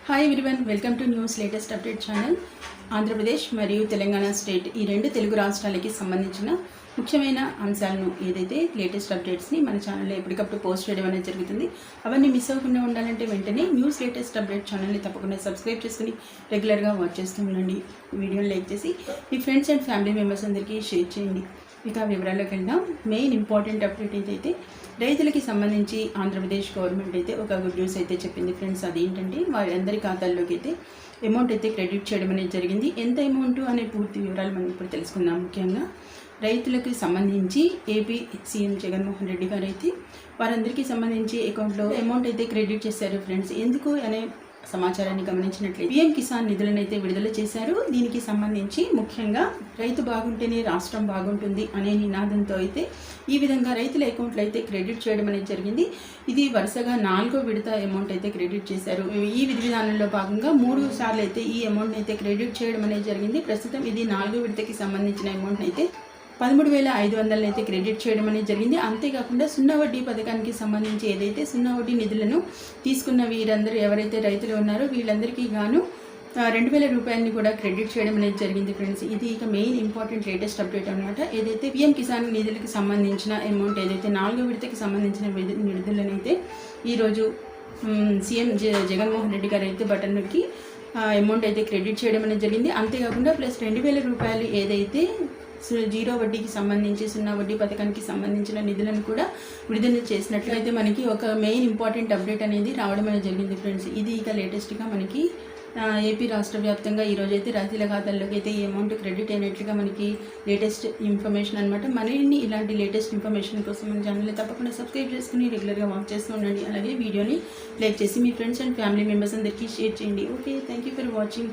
Hi everyone, welcome to news latest update channel. Andhra Pradesh మరియు Telangana state ఈ రెండు తెలుగు రాష్ట్రాలకి సంబంధించిన ముఖ్యమైన అంశాలను ఏదైతే లేటెస్ట్ అప్డేట్స్ని మన ఛానల్లో ఎప్పటికప్పుడు పోస్ట్ చేయడం అనేది జరుగుతుంది. అవన్నీ మిస్ అవ్వకుండా ఉండాలంటే వెంటనే న్యూస్ లేటెస్ట్ అప్డేట్ ఛానల్ని తప్పకుండా సబ్స్క్రైబ్ చేసుకుని రెగ్యులర్గా వాచ్ చేస్తూ ఉండండి. వీడియోని లైక్ చేసి మీ ఫ్రెండ్స్ అండ్ ఫ్యామిలీ మెంబర్స్ అందరికీ షేర్ చేయండి. ఇక వివరాల్లోకి వెళ్దాం. మెయిన్ ఇంపార్టెంట్ అప్డేట్ అయితే రైతులకి సంబంధించి ఆంధ్రప్రదేశ్ గవర్నమెంట్ అయితే ఒక గుడ్ న్యూస్ అయితే చెప్పింది ఫ్రెండ్స్. అదేంటంటే వారందరి ఖాతాల్లోకి అయితే అమౌంట్ అయితే క్రెడిట్ చేయడం అనేది జరిగింది. ఎంత అమౌంట్ అనే పూర్తి వివరాలు మనం ఇప్పుడు తెలుసుకుందాం. ముఖ్యంగా రైతులకు సంబంధించి ఏపీ సీఎం జగన్మోహన్ రెడ్డి గారు అయితే వారందరికీ సంబంధించి అకౌంట్లో అమౌంట్ అయితే క్రెడిట్ చేశారు ఫ్రెండ్స్. ఎందుకు అనే సమాచారాన్ని గమనించినట్లయితే పీఎం కిసాన్ నిధులను అయితే విడుదల చేశారు. దీనికి సంబంధించి ముఖ్యంగా రైతు బాగుంటేనే రాష్ట్రం బాగుంటుంది అనే నినాదంతో అయితే ఈ విధంగా రైతుల అకౌంట్లో అయితే క్రెడిట్ చేయడం అనేది జరిగింది. ఇది వరుసగా 4వ విడత అమౌంట్ అయితే క్రెడిట్ చేశారు. ఈ విధి విధానంలో భాగంగా 3 సార్లు అయితే ఈ అమౌంట్ అయితే క్రెడిట్ చేయడం అనేది జరిగింది. ప్రస్తుతం ఇది 4వ విడతకి సంబంధించిన అమౌంట్ అయితే 13,500 అయితే క్రెడిట్ చేయడం అనేది జరిగింది. అంతేకాకుండా సున్నా వడ్డీ పథకానికి సంబంధించి ఏదైతే సున్నా వడ్డీ నిధులను తీసుకున్న వీరందరూ ఎవరైతే రైతులు ఉన్నారో వీళ్ళందరికీ గాను 2,000 రూపాయలని కూడా క్రెడిట్ చేయడం అనేది జరిగింది ఫ్రెండ్స్. ఇది ఇక మెయిన్ ఇంపార్టెంట్ లేటెస్ట్ అప్డేట్ అనమాట. ఏదైతే పీఎం కిసాన్ నిధులకు సంబంధించిన అమౌంట్ ఏదైతే 4వ విడతకి సంబంధించిన నిధులను అయితే ఈరోజు సీఎం జగన్మోహన్ రెడ్డి గారు అయితే బటన్ నొక్కి అమౌంట్ అయితే క్రెడిట్ చేయడం అనేది జరిగింది. అంతేకాకుండా ప్లస్ 2,000 రూపాయలు ఏదైతే జీరో వడ్డీకి సంబంధించి సున్నా వడ్డీ పథకానికి సంబంధించిన నిధులను కూడా విడుదల చేసినట్లయితే మనకి ఒక మెయిన్ ఇంపార్టెంట్ అప్డేట్ అనేది రావడం అనేది జరిగింది ఫ్రెండ్స్. ఇది ఇక లేటెస్ట్గా మనకి ఏపీ రాష్ట్ర వ్యాప్తంగా ఈరోజు అయితే రైతుల ఖాతాల్లోకి అయితే ఈ అమౌంట్ క్రెడిట్ అయినట్లుగా మనకి లేటెస్ట్ ఇన్ఫర్మేషన్ అనమాట. మరిన్ని ఇలాంటి లేటెస్ట్ ఇన్ఫర్మేషన్ కోసం మన ఛానల్ని తప్పకుండా సబ్స్క్రైబ్ చేసుకుని రెగ్యులర్గా వాచ్ చేస్తూ ఉండండి. అలాగే వీడియోని లైక్ చేసి మీ ఫ్రెండ్స్ అండ్ ఫ్యామిలీ మెంబర్స్ అందరికీ షేర్ చేయండి. Okay, thank you for watching.